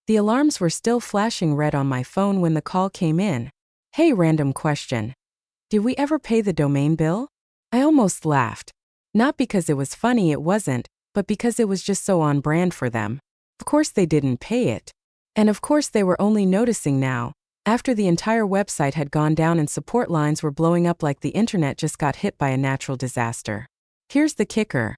The alarms were still flashing red on my phone when the call came in. Hey, random question. Did we ever pay the domain bill? I almost laughed. Not because it was funny, it wasn't, but because it was just so on brand for them. Of course they didn't pay it. And of course they were only noticing now, after the entire website had gone down and support lines were blowing up like the internet just got hit by a natural disaster. Here's the kicker.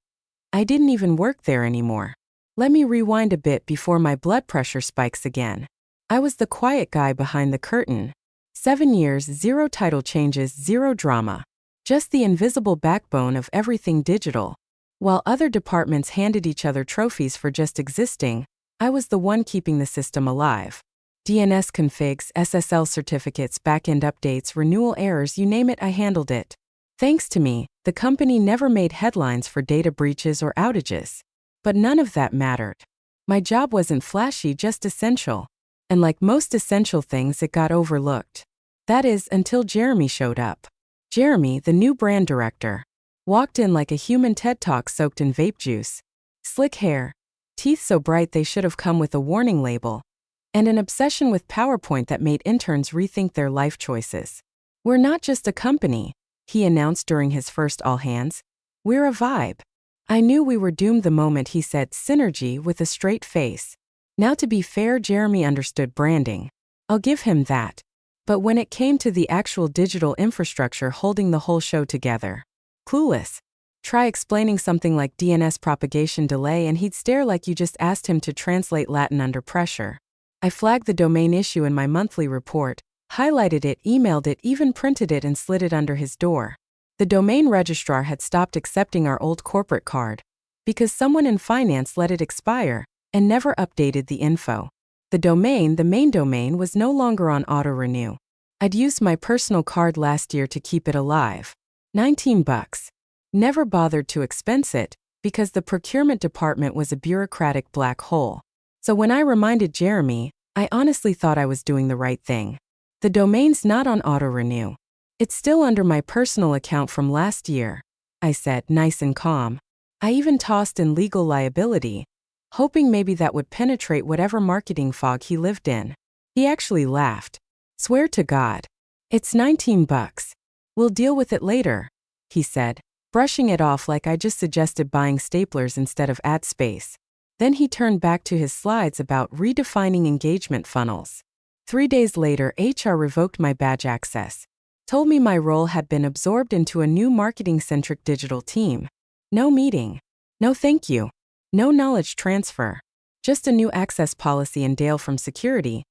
I didn't even work there anymore. Let me rewind a bit before my blood pressure spikes again. I was the quiet guy behind the curtain. 7 years, 0 title changes, 0 drama. Just the invisible backbone of everything digital. While other departments handed each other trophies for just existing, I was the one keeping the system alive. DNS configs, SSL certificates, backend updates, renewal errors, you name it, I handled it. Thanks to me, the company never made headlines for data breaches or outages. But none of that mattered. My job wasn't flashy, just essential. And like most essential things, it got overlooked. That is, until Jeremy showed up. Jeremy, the new brand director, walked in like a human TED Talk soaked in vape juice. Slick hair, teeth so bright they should have come with a warning label, and an obsession with PowerPoint that made interns rethink their life choices. We're not just a company, he announced during his first all-hands. We're a vibe. I knew we were doomed the moment he said synergy with a straight face. Now, to be fair, Jeremy understood branding. I'll give him that. But when it came to the actual digital infrastructure holding the whole show together, clueless. Try explaining something like DNS propagation delay and he'd stare like you just asked him to translate Latin under pressure. I flagged the domain issue in my monthly report, highlighted it, emailed it, even printed it and slid it under his door. The domain registrar had stopped accepting our old corporate card because someone in finance let it expire and never updated the info. The main domain, was no longer on auto-renew. I'd used my personal card last year to keep it alive. $19. Never bothered to expense it because the procurement department was a bureaucratic black hole. So when I reminded Jeremy, I honestly thought I was doing the right thing. The domain's not on auto-renew. It's still under my personal account from last year, I said, nice and calm. I even tossed in legal liability, hoping maybe that would penetrate whatever marketing fog he lived in. He actually laughed. Swear to God. It's $19. We'll deal with it later, he said, brushing it off like I just suggested buying staplers instead of ad space. Then he turned back to his slides about redefining engagement funnels. 3 days later, HR revoked my badge access. Told me my role had been absorbed into a new marketing-centric digital team. No meeting. No thank you. No knowledge transfer. Just a new access policy and Dale from security.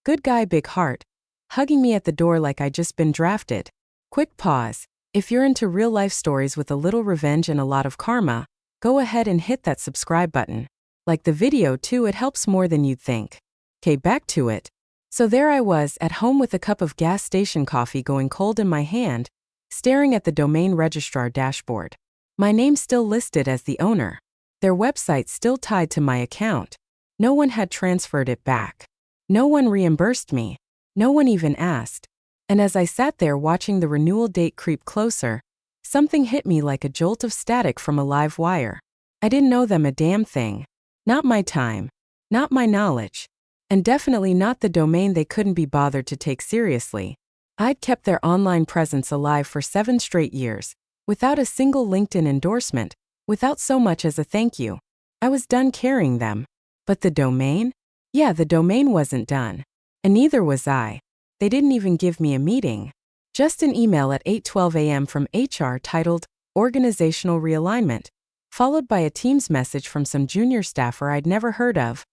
Good guy, big heart. Hugging me at the door like I'd just been drafted. Quick pause. If you're into real-life stories with a little revenge and a lot of karma, go ahead and hit that subscribe button. Like the video too, it helps more than you'd think. Okay, back to it. So there I was, at home with a cup of gas station coffee going cold in my hand, staring at the domain registrar dashboard. My name still listed as the owner. Their website still tied to my account. No one had transferred it back. No one reimbursed me. No one even asked. And as I sat there watching the renewal date creep closer, something hit me like a jolt of static from a live wire. I didn't know them a damn thing. Not my time. Not my knowledge. And definitely not the domain they couldn't be bothered to take seriously. I'd kept their online presence alive for 7 straight years, without a single LinkedIn endorsement, without so much as a thank you. I was done carrying them. But the domain? Yeah, the domain wasn't done. And neither was I. They didn't even give me a meeting. Just an email at 8:12 a.m. from HR titled, Organizational Realignment, followed by a Teams message from some junior staffer I'd never heard of.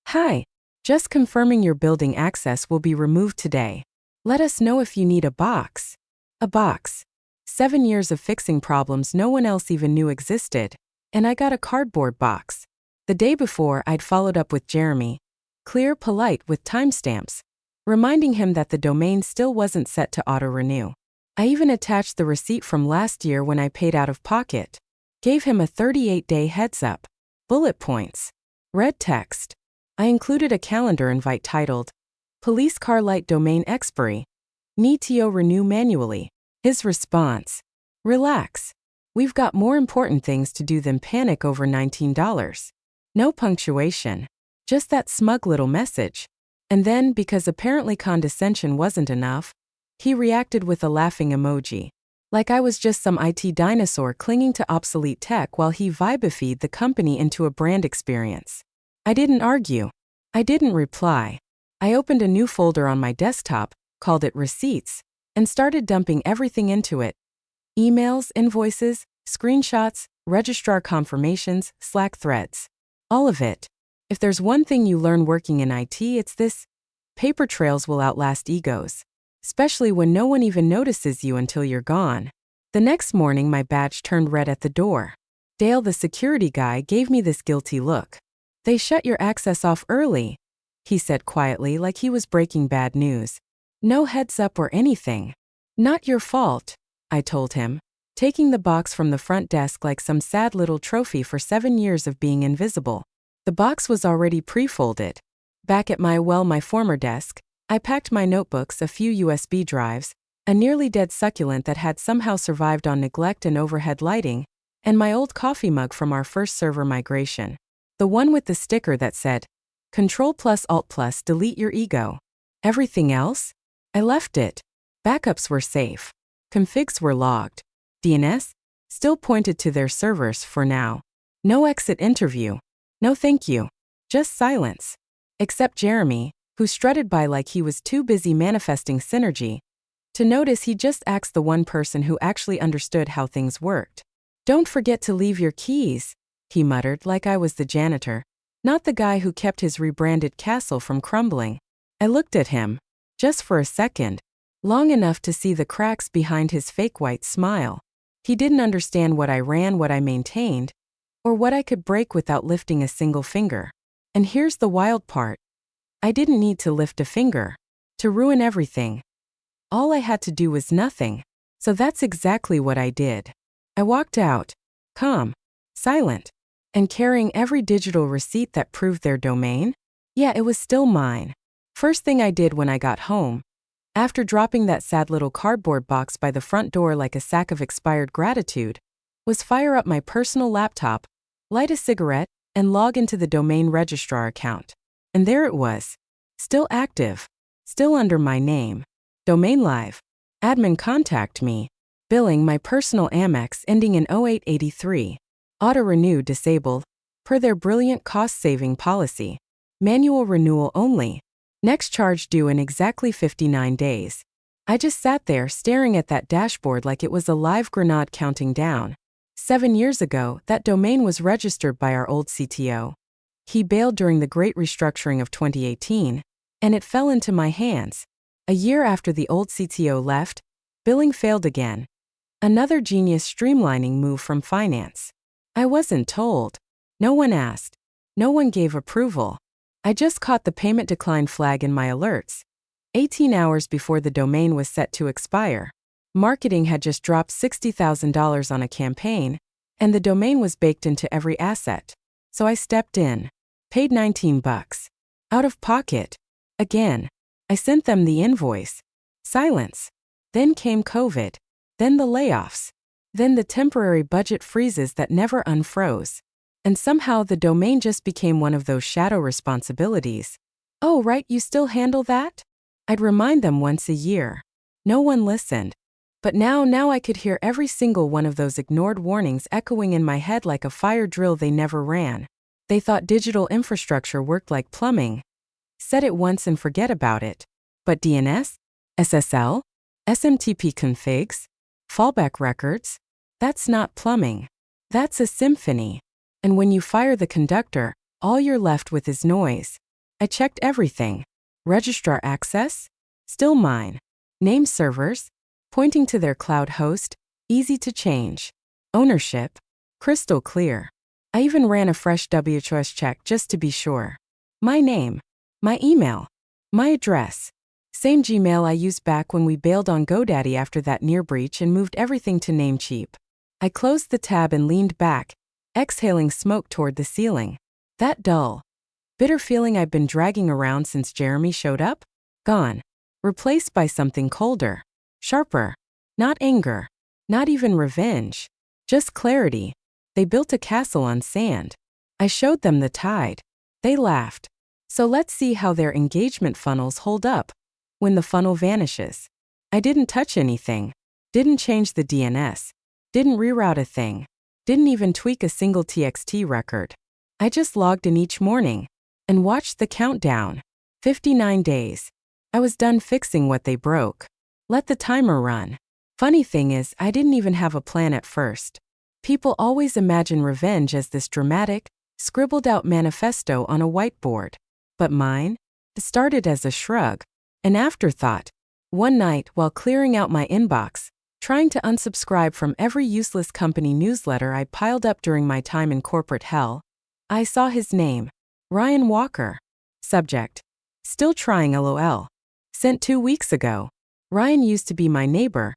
Hi. Just confirming your building access will be removed today. Let us know if you need a box. A box. 7 years of fixing problems no one else even knew existed, and I got a cardboard box. The day before, I'd followed up with Jeremy, clear, polite, with timestamps, reminding him that the domain still wasn't set to auto-renew. I even attached the receipt from last year when I paid out of pocket. Gave him a 38-day heads-up. Bullet points. Red text. I included a calendar invite titled, Police Car Light Domain Expiry. Need to renew manually. His response, relax. We've got more important things to do than panic over $19. No punctuation. Just that smug little message. And then, because apparently condescension wasn't enough, he reacted with a laughing emoji. Like I was just some IT dinosaur clinging to obsolete tech while he vibified the company into a brand experience. I didn't argue. I didn't reply. I opened a new folder on my desktop, called it Receipts, and started dumping everything into it. Emails, invoices, screenshots, registrar confirmations, Slack threads. All of it. If there's one thing you learn working in IT, it's this: paper trails will outlast egos, especially when no one even notices you until you're gone. The next morning, my badge turned red at the door. Dale, the security guy, gave me this guilty look. "They shut your access off early," he said quietly, like he was breaking bad news. "No heads up or anything." "Not your fault," I told him, taking the box from the front desk like some sad little trophy for 7 years of being invisible. The box was already pre-folded. Back at my former desk, I packed my notebooks, a few USB drives, a nearly dead succulent that had somehow survived on neglect and overhead lighting, and my old coffee mug from our first server migration. The one with the sticker that said, Ctrl+Alt+, delete your ego. Everything else? I left it. Backups were safe. Configs were logged. DNS? Still pointed to their servers for now. No exit interview. No thank you. Just silence. Except Jeremy, who strutted by like he was too busy manifesting synergy to notice he just asked the one person who actually understood how things worked. "Don't forget to leave your keys," he muttered like I was the janitor, not the guy who kept his rebranded castle from crumbling. I looked at him, just for a second, long enough to see the cracks behind his fake white smile. He didn't understand what I ran, what I maintained, or what I could break without lifting a single finger. And here's the wild part. I didn't need to lift a finger to ruin everything. All I had to do was nothing. So that's exactly what I did. I walked out, calm, silent, and carrying every digital receipt that proved their domain. Yeah, it was still mine. First thing I did when I got home, after dropping that sad little cardboard box by the front door like a sack of expired gratitude, was fire up my personal laptop, light a cigarette, and log into the domain registrar account. And there it was. Still active. Still under my name. Domain live. Admin contact me. Billing my personal Amex ending in 0883. Auto renew disabled, per their brilliant cost-saving policy. Manual renewal only. Next charge due in exactly 59 days. I just sat there staring at that dashboard like it was a live grenade counting down. 7 years ago, that domain was registered by our old CTO. He bailed during the great restructuring of 2018, and it fell into my hands. A year after the old CTO left, billing failed again. Another genius streamlining move from finance. I wasn't told. No one asked. No one gave approval. I just caught the payment decline flag in my alerts. 18 hours before the domain was set to expire. Marketing had just dropped $60,000 on a campaign, and the domain was baked into every asset. So I stepped in. Paid $19. Out of pocket. Again. I sent them the invoice. Silence. Then came COVID. Then the layoffs. Then the temporary budget freezes that never unfroze. And somehow the domain just became one of those shadow responsibilities. "Oh, right, you still handle that?" I'd remind them once a year. No one listened. But now I could hear every single one of those ignored warnings echoing in my head like a fire drill they never ran. They thought digital infrastructure worked like plumbing. Set it once and forget about it. But DNS, SSL, SMTP configs, fallback records, that's not plumbing. That's a symphony. And when you fire the conductor, all you're left with is noise. I checked everything. Registrar access? Still mine. Name servers? Pointing to their cloud host? Easy to change. Ownership? Crystal clear. I even ran a fresh WHOS check just to be sure. My name. My email. My address. Same Gmail I used back when we bailed on GoDaddy after that near breach and moved everything to Namecheap. I closed the tab and leaned back, exhaling smoke toward the ceiling. That dull, bitter feeling I've been dragging around since Jeremy showed up? Gone. Replaced by something colder. Sharper. Not anger. Not even revenge. Just clarity. They built a castle on sand. I showed them the tide. They laughed. So let's see how their engagement funnels hold up when the funnel vanishes. I didn't touch anything, didn't change the DNS, didn't reroute a thing, didn't even tweak a single TXT record. I just logged in each morning and watched the countdown. 59 days. I was done fixing what they broke. Let the timer run. Funny thing is, I didn't even have a plan at first. People always imagine revenge as this dramatic, scribbled-out manifesto on a whiteboard. But mine? It started as a shrug, an afterthought. One night, while clearing out my inbox, trying to unsubscribe from every useless company newsletter I piled up during my time in corporate hell, I saw his name, Ryan Walker. Subject: still trying LOL. Sent 2 weeks ago. Ryan used to be my neighbor,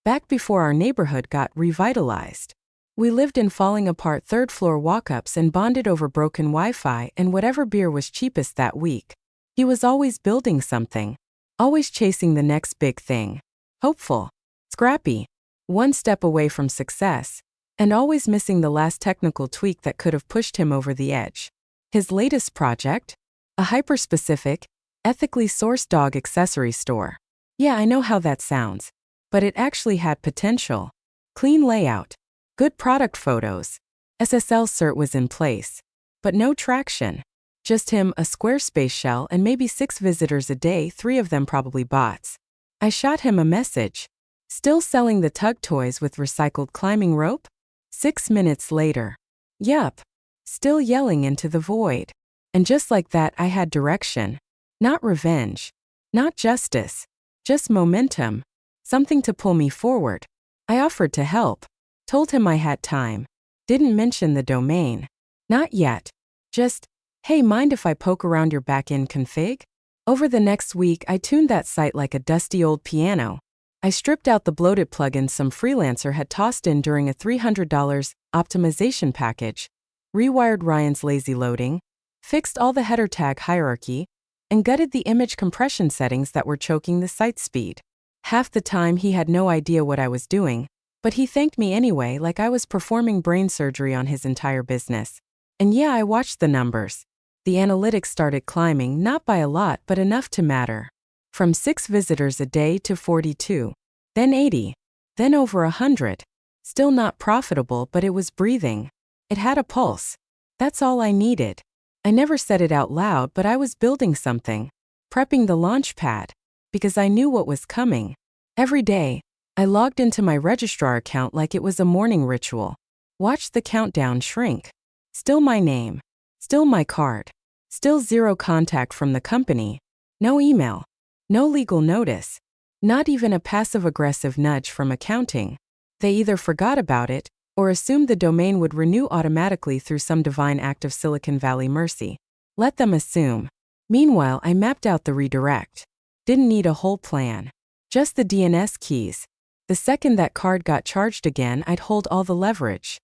back before our neighborhood got revitalized. We lived in falling apart third-floor walk-ups and bonded over broken Wi-Fi and whatever beer was cheapest that week. He was always building something, always chasing the next big thing. Hopeful, scrappy, one step away from success, and always missing the last technical tweak that could have pushed him over the edge. His latest project? A hyper-specific, ethically sourced dog accessory store. Yeah, I know how that sounds, but it actually had potential. Clean layout, good product photos, SSL cert was in place, but no traction. Just him, a Squarespace shell, and maybe 6 visitors a day, 3 of them probably bots. I shot him a message. Still selling the tug toys with recycled climbing rope? 6 minutes later. Yup. Still yelling into the void. And just like that, I had direction. Not revenge. Not justice. Just momentum. Something to pull me forward. I offered to help. Told him I had time. Didn't mention the domain. Not yet. Just, hey, mind if I poke around your backend config? Over the next week, I tuned that site like a dusty old piano. I stripped out the bloated plugins some freelancer had tossed in during a $300 optimization package, rewired Ryan's lazy loading, fixed all the header tag hierarchy, and gutted the image compression settings that were choking the site speed. Half the time he had no idea what I was doing, but he thanked me anyway like I was performing brain surgery on his entire business. And yeah, I watched the numbers. The analytics started climbing, not by a lot but enough to matter. From 6 visitors a day to 42, then 80, then over 100. Still not profitable, but it was breathing. It had a pulse. That's all I needed. I never said it out loud, but I was building something, prepping the launch pad, because I knew what was coming. Every day, I logged into my registrar account like it was a morning ritual. Watched the countdown shrink. Still my name. Still my card. Still 0 contact from the company. No email. No legal notice. Not even a passive-aggressive nudge from accounting. They either forgot about it, or assumed the domain would renew automatically through some divine act of Silicon Valley mercy. Let them assume. Meanwhile, I mapped out the redirect. Didn't need a whole plan. Just the DNS keys. The second that card got charged again, I'd hold all the leverage.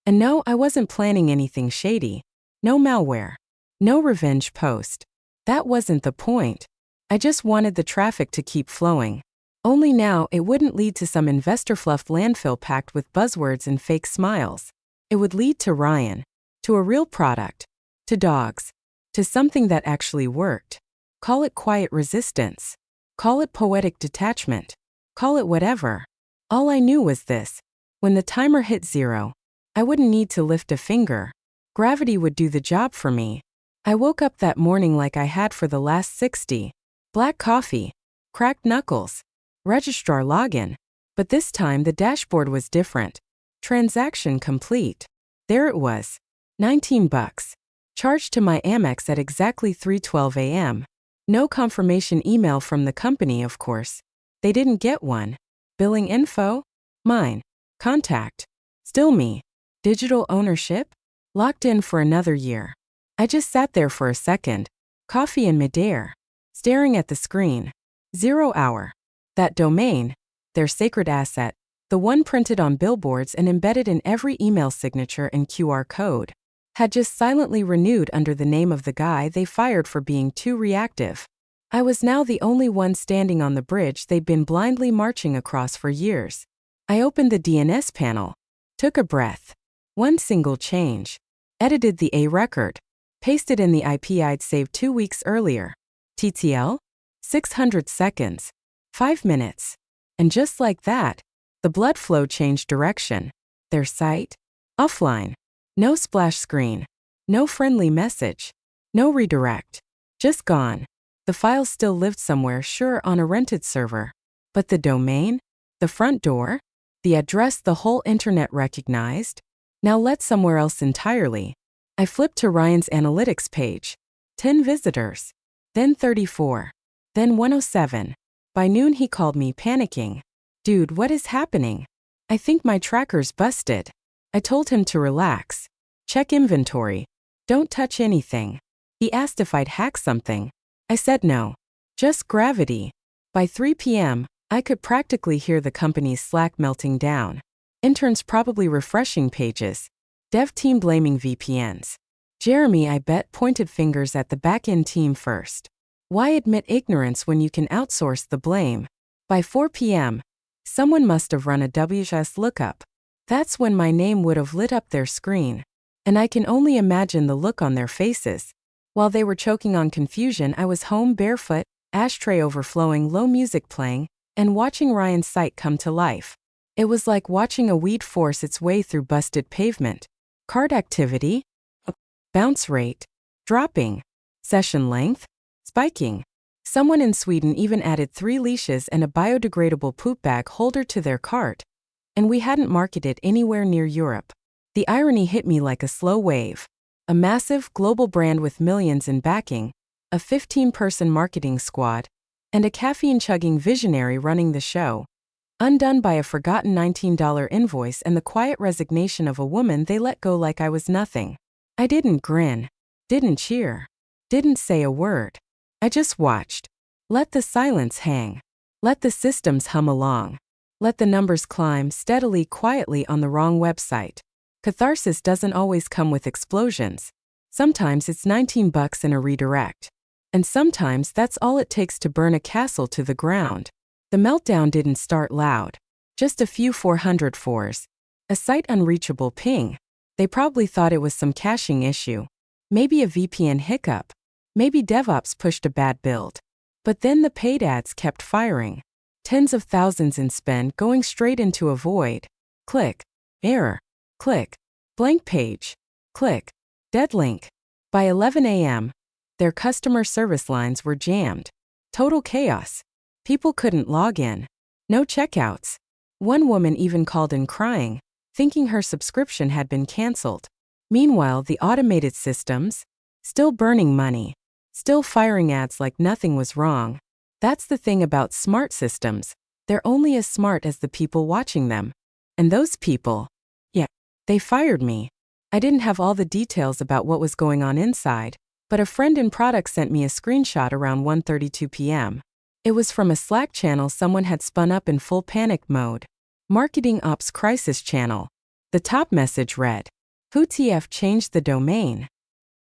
And no, I wasn't planning anything shady. No malware. No revenge post. That wasn't the point. I just wanted the traffic to keep flowing. Only now it wouldn't lead to some investor-fluffed landfill packed with buzzwords and fake smiles. It would lead to Ryan. To a real product. To dogs. To something that actually worked. Call it quiet resistance. Call it poetic detachment. Call it whatever. All I knew was this. When the timer hit 0, I wouldn't need to lift a finger. Gravity would do the job for me. I woke up that morning like I had for the last 60. Black coffee. Cracked knuckles. Registrar login. But this time the dashboard was different. Transaction complete. There it was. $19. Charged to my Amex at exactly 3:12 a.m. No confirmation email from the company, of course. They didn't get one. Billing info? Mine. Contact. Still me. Digital ownership? Locked in for another year. I just sat there for a second. Coffee in midair. Staring at the screen. 0 hour. That domain, their sacred asset, the one printed on billboards and embedded in every email signature and QR code, had just silently renewed under the name of the guy they fired for being too reactive. I was now the only one standing on the bridge they'd been blindly marching across for years. I opened the DNS panel, took a breath. One single change. Edited the A record. Pasted in the IP I'd saved 2 weeks earlier. TTL? 600 seconds. 5 minutes. And just like that, the blood flow changed direction. Their site? Offline. No splash screen. No friendly message. No redirect. Just gone. The file still lived somewhere, sure, on a rented server. But the domain? The front door? The address the whole internet recognized? Now led somewhere else entirely. I flipped to Ryan's analytics page. 10 visitors. Then 34. Then 107. By noon he called me, panicking. Dude, what is happening? I think my tracker's busted. I told him to relax. Check inventory. Don't touch anything. He asked if I'd hack something. I said no. Just gravity. By 3 p.m., I could practically hear the company's Slack melting down. Interns probably refreshing pages. Dev team blaming VPNs. Jeremy, I bet, pointed fingers at the back-end team first. Why admit ignorance when you can outsource the blame? By 4 p.m., someone must have run a WS lookup. That's when my name would have lit up their screen. And I can only imagine the look on their faces. While they were choking on confusion, I was home barefoot, ashtray overflowing, low music playing, and watching Ryan's site come to life. It was like watching a weed force its way through busted pavement. Card activity? Bounce rate? Dropping. Session length? Spiking. Someone in Sweden even added 3 leashes and a biodegradable poop bag holder to their cart. And we hadn't marketed anywhere near Europe. The irony hit me like a slow wave. A massive global brand with millions in backing, a 15-person marketing squad, and a caffeine-chugging visionary running the show. Undone by a forgotten $19 invoice and the quiet resignation of a woman they let go like I was nothing. I didn't grin. Didn't cheer. Didn't say a word. I just watched. Let the silence hang. Let the systems hum along. Let the numbers climb steadily, quietly on the wrong website. Catharsis doesn't always come with explosions. Sometimes it's $19 and a redirect. And sometimes that's all it takes to burn a castle to the ground. The meltdown didn't start loud. Just a few 404s. A site unreachable ping. They probably thought it was some caching issue. Maybe a VPN hiccup. Maybe DevOps pushed a bad build. But then the paid ads kept firing. Tens of thousands in spend going straight into a void. Click. Error. Click. Blank page. Click. Dead link. By 11 a.m., their customer service lines were jammed. Total chaos. People couldn't log in. No checkouts. One woman even called in crying, thinking her subscription had been canceled. Meanwhile, the automated systems, still burning money, still firing ads like nothing was wrong. That's the thing about smart systems. They're only as smart as the people watching them. And those people, they fired me. I didn't have all the details about what was going on inside, but a friend in product sent me a screenshot around 1:32 p.m. It was from a Slack channel someone had spun up in full panic mode. Marketing Ops Crisis Channel. The top message read, "Who TF changed the domain?"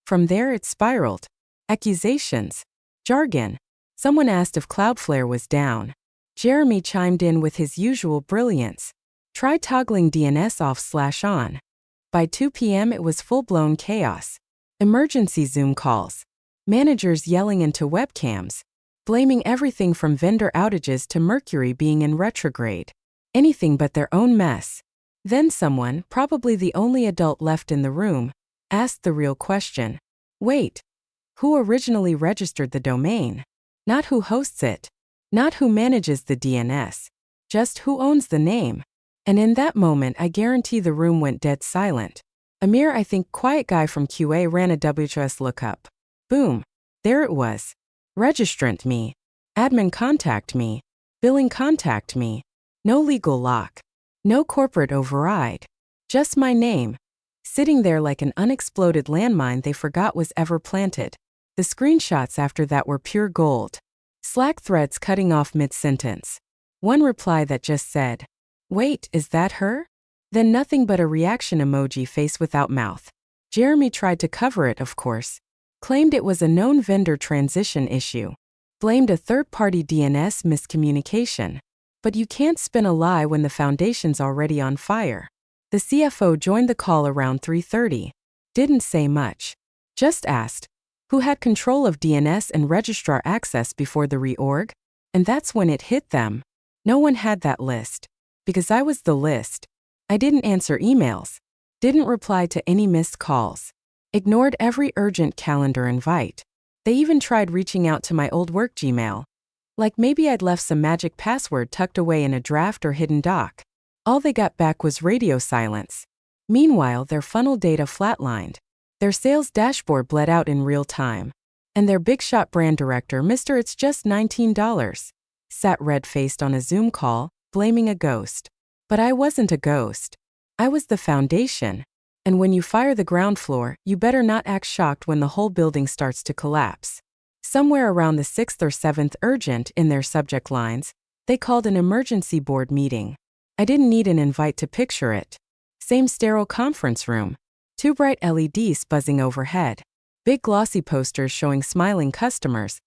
From there it spiraled. Accusations. Jargon. Someone asked if Cloudflare was down. Jeremy chimed in with his usual brilliance. Try toggling DNS off/on. By 2 p.m. it was full-blown chaos. Emergency Zoom calls. Managers yelling into webcams. Blaming everything from vendor outages to Mercury being in retrograde. Anything but their own mess. Then someone, probably the only adult left in the room, asked the real question. Wait. Who originally registered the domain? Not who hosts it. Not who manages the DNS. Just who owns the name. And in that moment, I guarantee the room went dead silent. Amir, I think, quiet guy from QA, ran a WS lookup. Boom. There it was. Registrant me. Admin contact me. Billing contact me. No legal lock. No corporate override. Just my name. Sitting there like an unexploded landmine they forgot was ever planted. The screenshots after that were pure gold. Slack threads cutting off mid-sentence. One reply that just said, "Wait, is that her?" Then nothing but a reaction emoji, face without mouth. Jeremy tried to cover it, of course. Claimed it was a known vendor transition issue. Blamed a third-party DNS miscommunication. But you can't spin a lie when the foundation's already on fire. The CFO joined the call around 3:30. Didn't say much. Just asked, who had control of DNS and registrar access before the reorg? And that's when it hit them. No one had that list. Because I was the list. I didn't answer emails. Didn't reply to any missed calls. Ignored every urgent calendar invite. They even tried reaching out to my old work Gmail. Like maybe I'd left some magic password tucked away in a draft or hidden doc. All they got back was radio silence. Meanwhile, their funnel data flatlined. Their sales dashboard bled out in real time. And their big shot brand director, Mr. It's just $19, sat red-faced on a Zoom call, blaming a ghost. But I wasn't a ghost. I was the foundation. And when you fire the ground floor, you better not act shocked when the whole building starts to collapse. Somewhere around the 6th or 7th urgent in their subject lines, they called an emergency board meeting. I didn't need an invite to picture it. Same sterile conference room. 2 bright LEDs buzzing overhead. Big glossy posters showing smiling customers.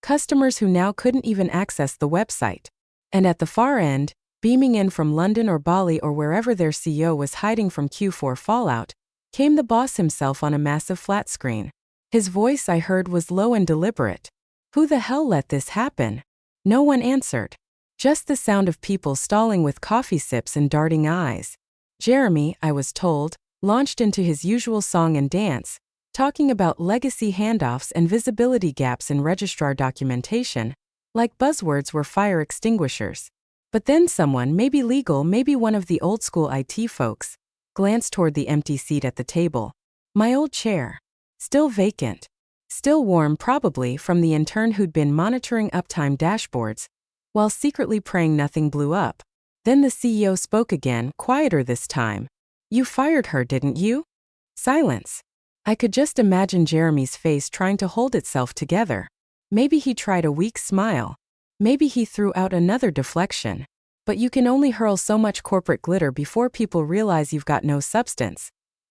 Customers who now couldn't even access the website. And at the far end, beaming in from London or Bali or wherever their CEO was hiding from Q4 fallout, came the boss himself on a massive flat screen. His voice I heard was low and deliberate. Who the hell let this happen? No one answered. Just the sound of people stalling with coffee sips and darting eyes. Jeremy, I was told, launched into his usual song and dance, talking about legacy handoffs and visibility gaps in registrar documentation, like buzzwords were fire extinguishers. But then someone, maybe legal, maybe one of the old-school IT folks, glanced toward the empty seat at the table. My old chair. Still vacant. Still warm probably from the intern who'd been monitoring uptime dashboards, while secretly praying nothing blew up. Then the CEO spoke again, quieter this time. You fired her, didn't you? Silence. I could just imagine Jeremy's face trying to hold itself together. Maybe he tried a weak smile. Maybe he threw out another deflection. But you can only hurl so much corporate glitter before people realize you've got no substance.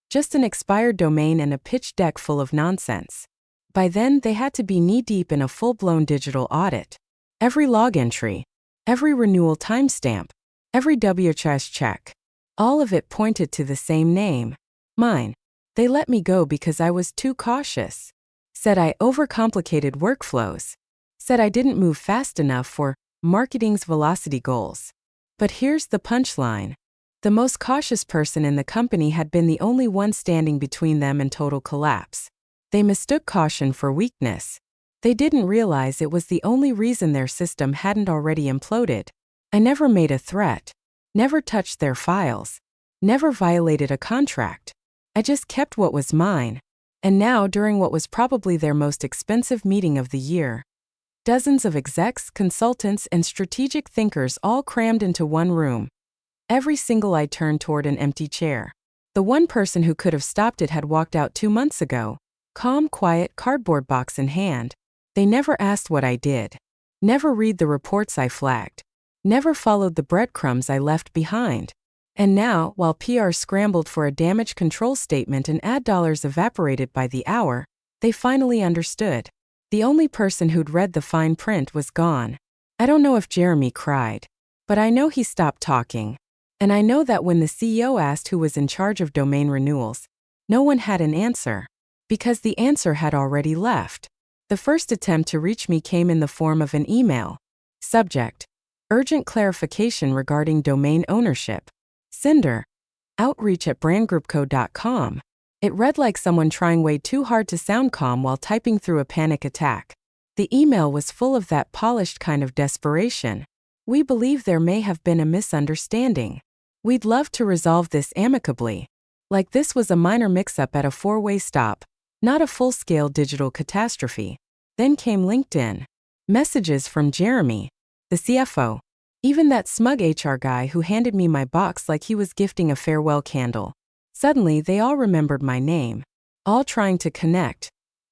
Just an expired domain and a pitch deck full of nonsense. By then, they had to be knee-deep in a full-blown digital audit. Every log entry. Every renewal timestamp. Every WHS check. All of it pointed to the same name. Mine. They let me go because I was too cautious. Said I overcomplicated workflows. Said I didn't move fast enough for marketing's velocity goals. But here's the punchline. The most cautious person in the company had been the only one standing between them and total collapse. They mistook caution for weakness. They didn't realize it was the only reason their system hadn't already imploded. I never made a threat. Never touched their files. Never violated a contract. I just kept what was mine. And now, during what was probably their most expensive meeting of the year, dozens of execs, consultants, and strategic thinkers all crammed into one room. Every single eye turned toward an empty chair. The one person who could have stopped it had walked out 2 months ago, calm, quiet, cardboard box in hand. They never asked what I did. Never read the reports I flagged. Never followed the breadcrumbs I left behind. And now, while PR scrambled for a damage control statement and ad dollars evaporated by the hour, they finally understood. The only person who'd read the fine print was gone. I don't know if Jeremy cried, but I know he stopped talking. And I know that when the CEO asked who was in charge of domain renewals, no one had an answer. Because the answer had already left. The first attempt to reach me came in the form of an email. Subject: urgent clarification regarding domain ownership. Sender: outreach@brandgroupco.com. It read like someone trying way too hard to sound calm while typing through a panic attack. The email was full of that polished kind of desperation. We believe there may have been a misunderstanding. We'd love to resolve this amicably. Like this was a minor mix-up at a 4-way stop, not a full-scale digital catastrophe. Then came LinkedIn. Messages from Jeremy, the CFO. Even that smug HR guy who handed me my box like he was gifting a farewell candle. Suddenly, they all remembered my name. All trying to connect.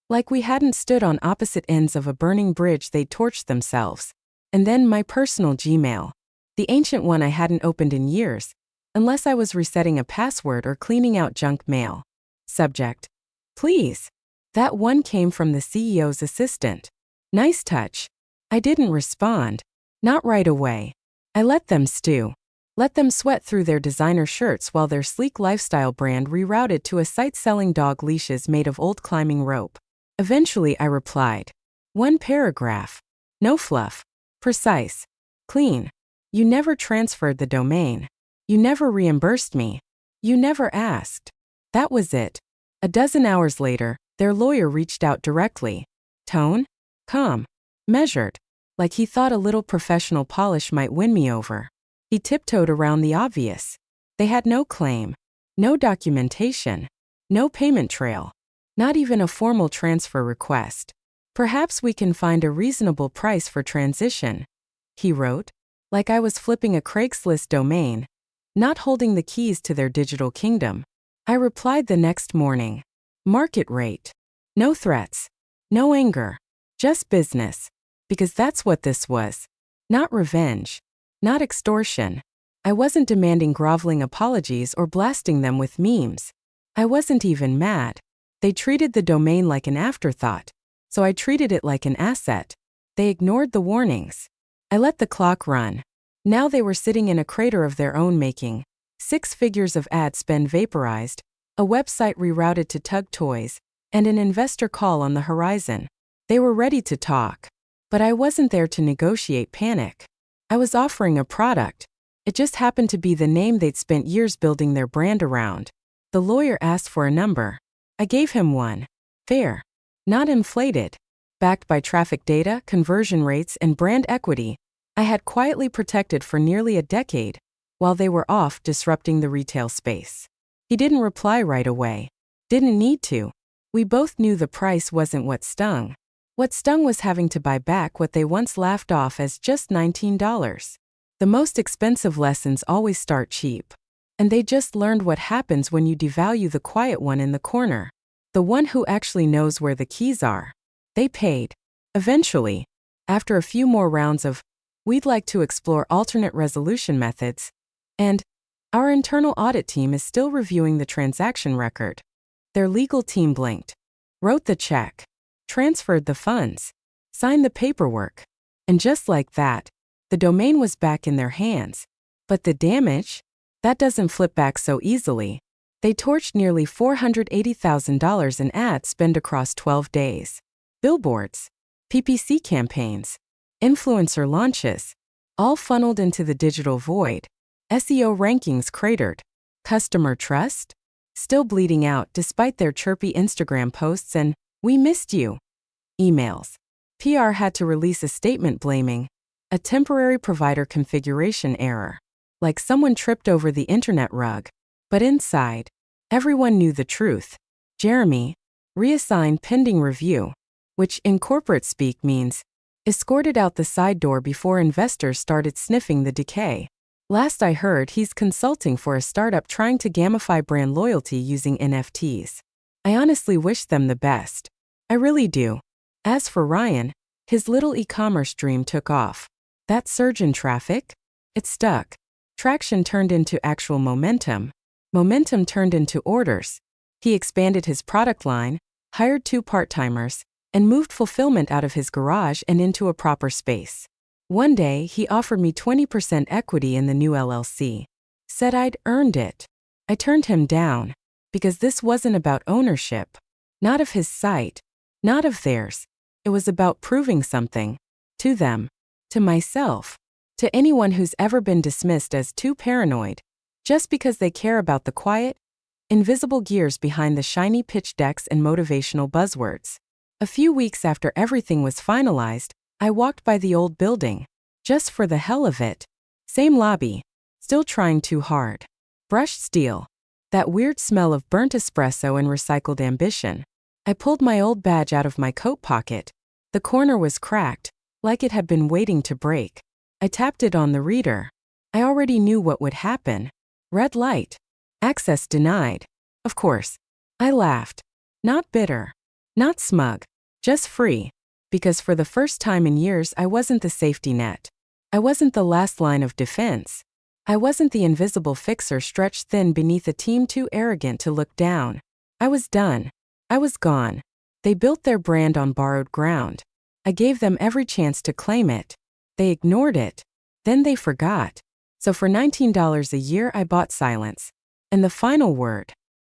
Like we hadn't stood on opposite ends of a burning bridge they'd torched themselves. And then my personal Gmail. The ancient one I hadn't opened in years, unless I was resetting a password or cleaning out junk mail. Subject: please. That one came from the CEO's assistant. Nice touch. I didn't respond. Not right away. I let them stew. Let them sweat through their designer shirts while their sleek lifestyle brand rerouted to a site selling dog leashes made of old climbing rope. Eventually, I replied. One paragraph. No fluff. Precise. Clean. You never transferred the domain. You never reimbursed me. You never asked. That was it. A dozen hours later, their lawyer reached out directly. Tone? Calm. Measured. Like he thought a little professional polish might win me over. He tiptoed around the obvious. They had no claim. No documentation. No payment trail. Not even a formal transfer request. Perhaps we can find a reasonable price for transition, he wrote, like I was flipping a Craigslist domain, not holding the keys to their digital kingdom. I replied the next morning. Market rate. No threats. No anger. Just business. Because that's what this was. Not revenge. Not extortion. I wasn't demanding groveling apologies or blasting them with memes. I wasn't even mad. They treated the domain like an afterthought, so I treated it like an asset. They ignored the warnings. I let the clock run. Now they were sitting in a crater of their own making. 6 figures of ad spend vaporized, a website rerouted to Tug Toys, and an investor call on the horizon. They were ready to talk. But I wasn't there to negotiate panic. I was offering a product. It just happened to be the name they'd spent years building their brand around. The lawyer asked for a number. I gave him one. Fair. Not inflated. Backed by traffic data, conversion rates, and brand equity, I had quietly protected for nearly a decade, while they were off disrupting the retail space. He didn't reply right away. Didn't need to. We both knew the price wasn't what stung. What stung was having to buy back what they once laughed off as just $19. The most expensive lessons always start cheap. And they just learned what happens when you devalue the quiet one in the corner. The one who actually knows where the keys are. They paid. Eventually, after a few more rounds of, we'd like to explore alternate resolution methods, and our internal audit team is still reviewing the transaction record. Their legal team blinked, wrote the check, transferred the funds, signed the paperwork, and just like that, the domain was back in their hands. But the damage? That doesn't flip back so easily. They torched nearly $480,000 in ad spend across 12 days. Billboards, PPC campaigns, influencer launches, all funneled into the digital void. SEO rankings cratered. Customer trust? Still bleeding out despite their chirpy Instagram posts and, "We missed you" emails. PR had to release a statement blaming a temporary provider configuration error, like someone tripped over the internet rug. But inside, everyone knew the truth. Jeremy, reassigned pending review, which in corporate speak means escorted out the side door before investors started sniffing the decay. Last I heard, he's consulting for a startup trying to gamify brand loyalty using NFTs. I honestly wish them the best. I really do. As for Ryan, his little e-commerce dream took off. That surge in traffic? It stuck. Traction turned into actual momentum. Momentum turned into orders. He expanded his product line, hired 2 part-timers, and moved fulfillment out of his garage and into a proper space. One day, he offered me 20% equity in the new LLC. Said I'd earned it. I turned him down, because this wasn't about ownership. Not of his site. Not of theirs. It was about proving something. To them. To myself. To anyone who's ever been dismissed as too paranoid. Just because they care about the quiet, invisible gears behind the shiny pitch decks and motivational buzzwords. A few weeks after everything was finalized, I walked by the old building. Just for the hell of it. Same lobby. Still trying too hard. Brushed steel. That weird smell of burnt espresso and recycled ambition. I pulled my old badge out of my coat pocket. The corner was cracked, like it had been waiting to break. I tapped it on the reader. I already knew what would happen. Red light. Access denied. Of course. I laughed. Not bitter. Not smug. Just free. Because for the first time in years I wasn't the safety net. I wasn't the last line of defense. I wasn't the invisible fixer stretched thin beneath a team too arrogant to look down. I was done. I was gone. They built their brand on borrowed ground. I gave them every chance to claim it. They ignored it. Then they forgot. So for $19 a year, I bought silence. And the final word,